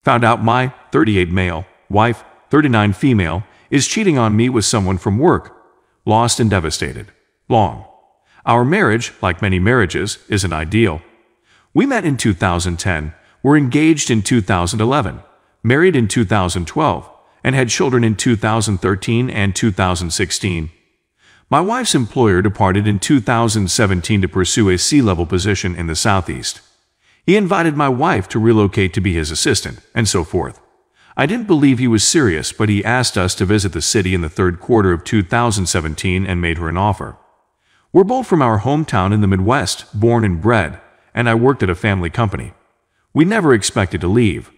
Found out my 38 male wife, 39 female, is cheating on me with someone from work. Lost and devastated. Long. Our marriage, like many marriages, isn't ideal. We met in 2010, were engaged in 2011, married in 2012, and had children in 2013 and 2016. My wife's employer departed in 2017 to pursue a C-level position in the Southeast. He invited my wife to relocate to be his assistant, and so forth. I didn't believe he was serious, but he asked us to visit the city in the third quarter of 2017 and made her an offer. We're both from our hometown in the Midwest, born and bred, and I worked at a family company. We never expected to leave.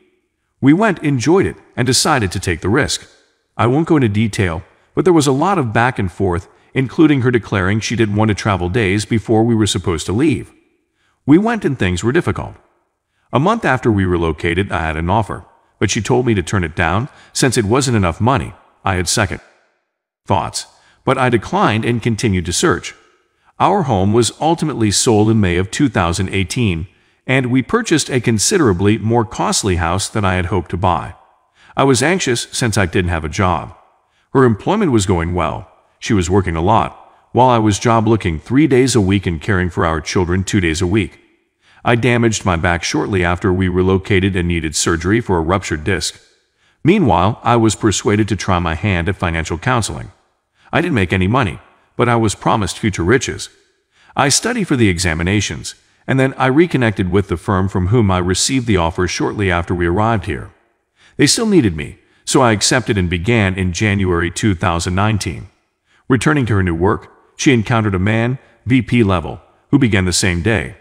We went, enjoyed it, and decided to take the risk. I won't go into detail, but there was a lot of back and forth, including her declaring she didn't want to travel days before we were supposed to leave. We went and things were difficult. A month after we relocated, I had an offer, but she told me to turn it down since it wasn't enough money. I had second thoughts, but I declined and continued to search. Our home was ultimately sold in May of 2018, and we purchased a considerably more costly house than I had hoped to buy. I was anxious since I didn't have a job. Her employment was going well. She was working a lot, while I was job looking 3 days a week and caring for our children 2 days a week. I damaged my back shortly after we relocated and needed surgery for a ruptured disc. Meanwhile, I was persuaded to try my hand at financial counseling. I didn't make any money, but I was promised future riches. I studied for the examinations, and then I reconnected with the firm from whom I received the offer shortly after we arrived here. They still needed me, so I accepted and began in January 2019. Returning to her new work, she encountered a man, VP level, who began the same day.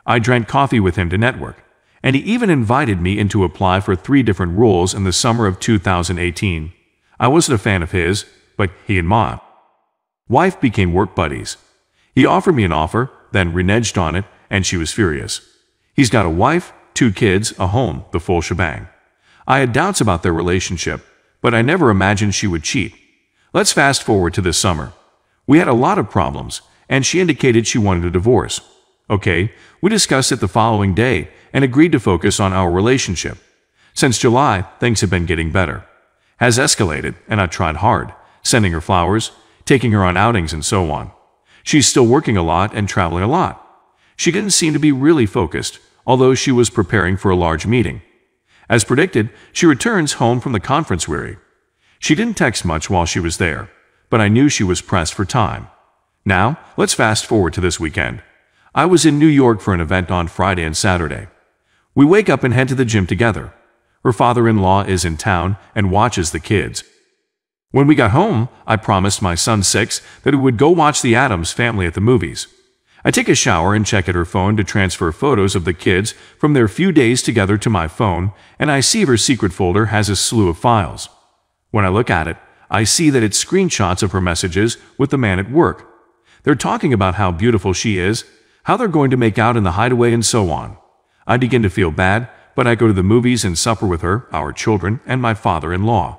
I drank coffee with him to network, and he even invited me in to apply for 3 different roles in the summer of 2018. I wasn't a fan of his, but he and my wife became work buddies. He offered me an offer, then reneged on it, and she was furious. He's got a wife, 2 kids, a home, the full shebang. I had doubts about their relationship, but I never imagined she would cheat. Let's fast forward to this summer. We had a lot of problems, and she indicated she wanted a divorce. Okay, we discussed it the following day and agreed to focus on our relationship. Since July, things have been getting better. Has escalated, and I tried hard, sending her flowers, taking her on outings, and so on. She's still working a lot and traveling a lot. She didn't seem to be really focused, although she was preparing for a large meeting. As predicted, she returns home from the conference weary. She didn't text much while she was there, but I knew she was pressed for time. Now, let's fast forward to this weekend. I was in New York for an event on Friday and Saturday. We wake up and head to the gym together. Her father-in-law is in town and watches the kids. When we got home, I promised my son 6 that we would go watch the Addams Family at the movies. I take a shower and check at her phone to transfer photos of the kids from their few days together to my phone, and I see her secret folder has a slew of files. When I look at it, I see that it's screenshots of her messages with the man at work. They're talking about how beautiful she is, how they're going to make out in the hideaway, and so on. I begin to feel bad, but I go to the movies and supper with her, our children, and my father-in-law.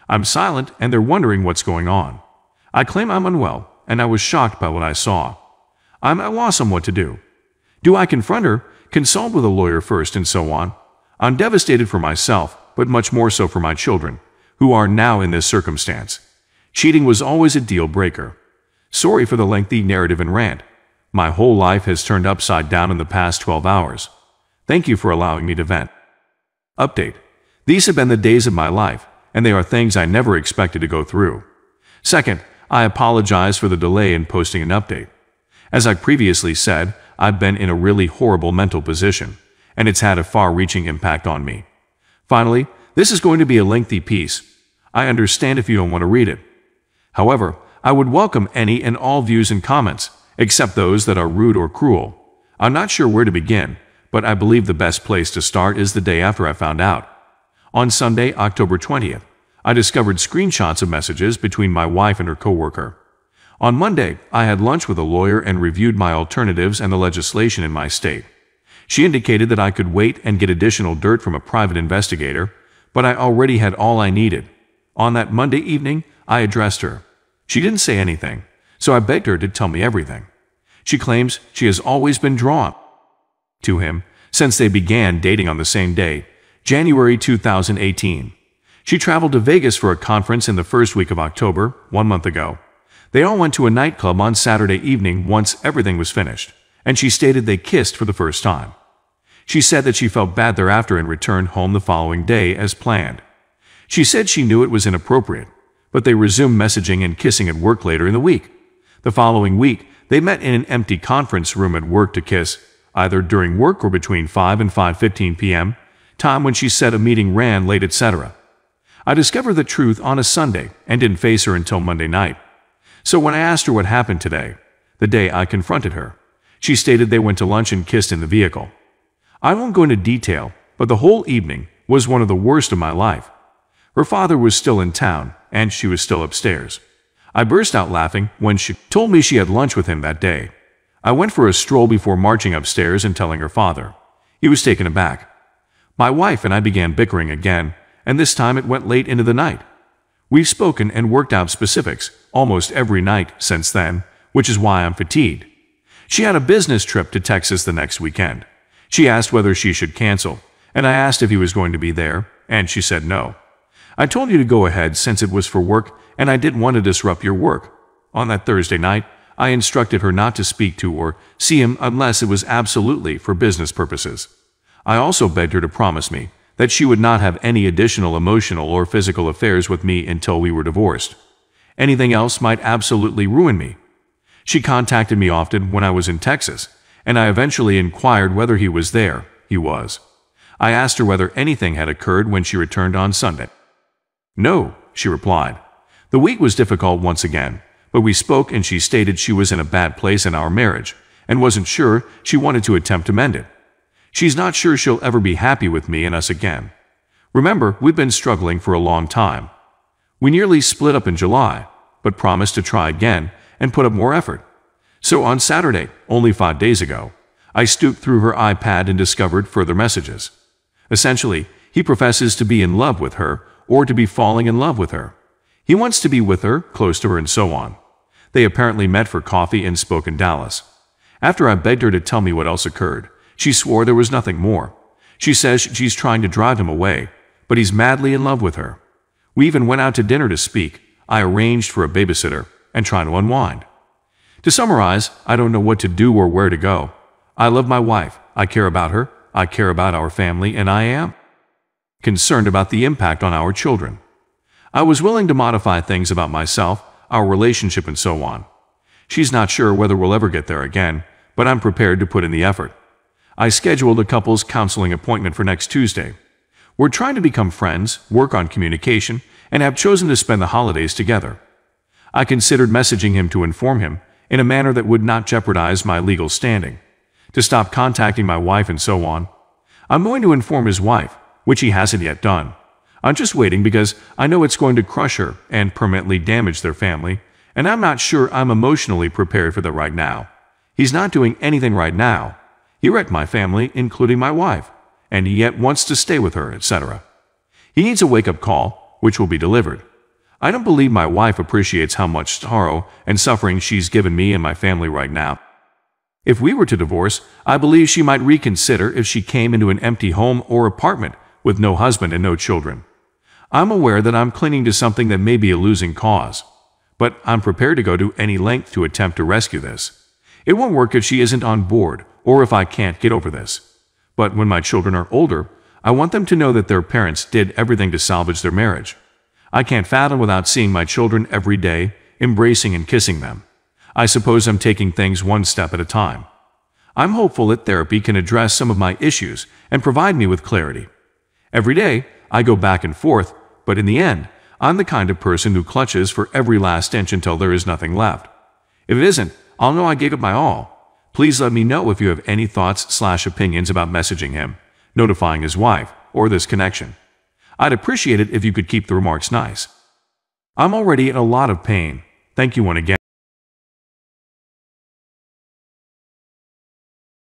I'm silent, and they're wondering what's going on. I claim I'm unwell, and I was shocked by what I saw. I'm at a loss on what to do. Do I confront her, consult with a lawyer first, and so on? I'm devastated for myself, but much more so for my children, who are now in this circumstance. Cheating was always a deal breaker. Sorry for the lengthy narrative and rant. My whole life has turned upside down in the past 12 hours. Thank you for allowing me to vent. Update. These have been the days of my life, and they are things I never expected to go through. Second, I apologize for the delay in posting an update. As I previously said, I've been in a really horrible mental position, and it's had a far-reaching impact on me. Finally, this is going to be a lengthy piece. I understand if you don't want to read it. However, I would welcome any and all views and comments, except those that are rude or cruel. I'm not sure where to begin, but I believe the best place to start is the day after I found out. On Sunday, October 20th, I discovered screenshots of messages between my wife and her coworker. On Monday, I had lunch with a lawyer and reviewed my alternatives and the legislation in my state. She indicated that I could wait and get additional dirt from a private investigator, but I already had all I needed. On that Monday evening, I addressed her. She didn't say anything, so I begged her to tell me everything. She claims she has always been drawn to him since they began dating on the same day, January 2018. She traveled to Vegas for a conference in the first week of October, 1 month ago. They all went to a nightclub on Saturday evening once everything was finished, and she stated they kissed for the first time. She said that she felt bad thereafter and returned home the following day as planned. She said she knew it was inappropriate, but they resumed messaging and kissing at work later in the week. The following week, they met in an empty conference room at work to kiss, either during work or between 5 and 5:15 p.m., time when she said a meeting ran late, etc. I discovered the truth on a Sunday and didn't face her until Monday night. So when I asked her what happened today, the day I confronted her, she stated they went to lunch and kissed in the vehicle. I won't go into detail, but the whole evening was one of the worst of my life. Her father was still in town, and she was still upstairs. I burst out laughing when she told me she had lunch with him that day. I went for a stroll before marching upstairs and telling her father. He was taken aback. My wife and I began bickering again, and this time it went late into the night. We've spoken and worked out specifics almost every night since then, which is why I'm fatigued. She had a business trip to Texas the next weekend. She asked whether she should cancel, and I asked if he was going to be there, and she said no. I told you to go ahead since it was for work and I didn't want to disrupt your work. On that Thursday night, I instructed her not to speak to or see him unless it was absolutely for business purposes. I also begged her to promise me that she would not have any additional emotional or physical affairs with me until we were divorced. Anything else might absolutely ruin me. She contacted me often when I was in Texas, and I eventually inquired whether he was there. He was. I asked her whether anything had occurred when she returned on Sunday. No, she replied. The week was difficult once again, but we spoke and she stated she was in a bad place in our marriage and wasn't sure she wanted to attempt to mend it. She's not sure she'll ever be happy with me and us again. Remember, we've been struggling for a long time. We nearly split up in July, but promised to try again and put up more effort. So on Saturday, only 5 days ago, I stooped through her iPad and discovered further messages. Essentially, he professes to be in love with her or to be falling in love with her. He wants to be with her, close to her, and so on. They apparently met for coffee and spoke in Dallas. After I begged her to tell me what else occurred, she swore there was nothing more. She says she's trying to drive him away, but he's madly in love with her. We even went out to dinner to speak. I arranged for a babysitter and try to unwind. To summarize, I don't know what to do or where to go. I love my wife. I care about her. I care about our family, and I am concerned about the impact on our children. I was willing to modify things about myself, our relationship, and so on. She's not sure whether we'll ever get there again, but I'm prepared to put in the effort. I scheduled a couples counseling appointment for next Tuesday. We're trying to become friends, work on communication, and have chosen to spend the holidays together. I considered messaging him to inform him in a manner that would not jeopardize my legal standing, to stop contacting my wife and so on. I'm going to inform his wife, which he hasn't yet done. I'm just waiting because I know it's going to crush her and permanently damage their family, and I'm not sure I'm emotionally prepared for that right now. He's not doing anything right now. He wrecked my family, including my wife, and he yet wants to stay with her, etc. He needs a wake-up call, which will be delivered. I don't believe my wife appreciates how much sorrow and suffering she's given me and my family right now. If we were to divorce, I believe she might reconsider if she came into an empty home or apartment with no husband and no children. I'm aware that I'm clinging to something that may be a losing cause, but I'm prepared to go to any length to attempt to rescue this. It won't work if she isn't on board or if I can't get over this. But when my children are older, I want them to know that their parents did everything to salvage their marriage. I can't fathom without seeing my children every day, embracing and kissing them. I suppose I'm taking things one step at a time. I'm hopeful that therapy can address some of my issues and provide me with clarity. Every day, I go back and forth, but in the end, I'm the kind of person who clutches for every last inch until there is nothing left. If it isn't, I'll know I gave it my all. Please let me know if you have any thoughts/opinions about messaging him, notifying his wife, or this connection. I'd appreciate it if you could keep the remarks nice. I'm already in a lot of pain. Thank you once again.